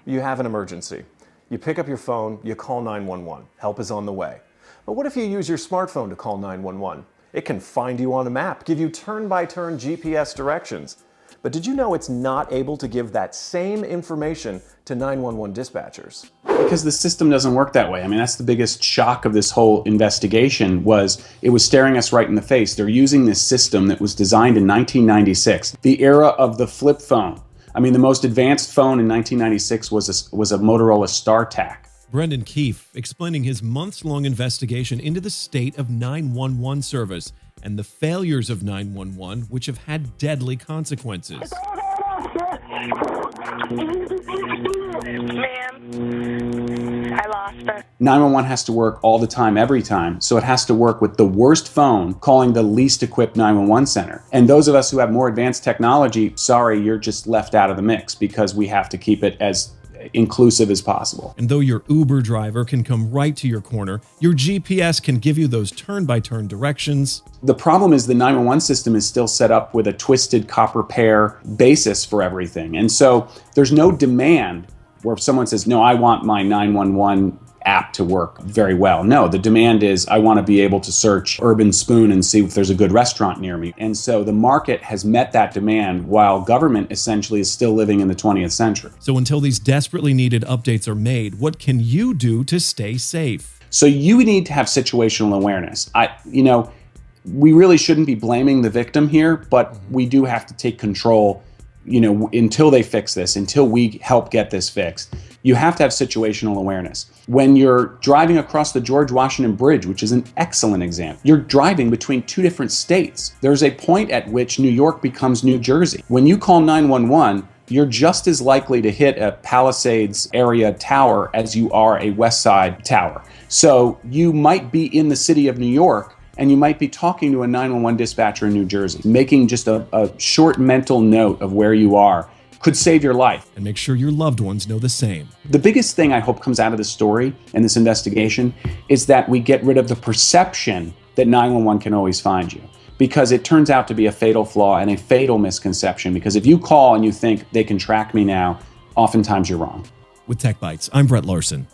You have an emergency. You pick up your phone, you call 911. Help is on the way. But what if you use your smartphone to call 911? It can find you on a map, give you turn-by-turn GPS directions. But did you know it's not able to give that same information to 911 dispatchers? Because the system doesn't work that way. I mean, that's the biggest shock of this whole investigation was it was staring us right in the face. They're using this system that was designed in 1996, the era of the flip phone. I mean, the most advanced phone in 1996 was a Motorola StarTAC. Brendan Keefe explaining his months-long investigation into the state of 911 service and the failures of 911, which have had deadly consequences. Ma'am, I lost her. 911 has to work all the time, every time, so it has to work with the worst phone calling the least equipped 911 center. And those of us who have more advanced technology, sorry, you're just left out of the mix because we have to keep it as inclusive as possible. And though your Uber driver can come right to your corner, your GPS can give you those turn-by-turn directions. The problem is the 911 system is still set up with a twisted copper pair basis for everything. And so there's no demand where if someone says, no, I want my 911 app to work very well. No, the demand is I want to be able to search Urban Spoon and see if there's a good restaurant near me. And so the market has met that demand while government essentially is still living in the 20th century. So until these desperately needed updates are made, what can you do to stay safe? So you need to have situational awareness. We really shouldn't be blaming the victim here, but we do have to take control, until they fix this, until we help get this fixed. You have to have situational awareness. When you're driving across the George Washington Bridge, which is an excellent example, you're driving between two different states. There's a point at which New York becomes New Jersey. When you call 911, you're just as likely to hit a Palisades area tower as you are a West Side tower. So you might be in the city of New York, and you might be talking to a 911 dispatcher in New Jersey. Making just a short mental note of where you are could save your life. And make sure your loved ones know the same. The biggest thing I hope comes out of this story and this investigation is that we get rid of the perception that 911 can always find you, because it turns out to be a fatal flaw and a fatal misconception. Because if you call and you think they can track me now, oftentimes you're wrong. With Tech Bites, I'm Brett Larson.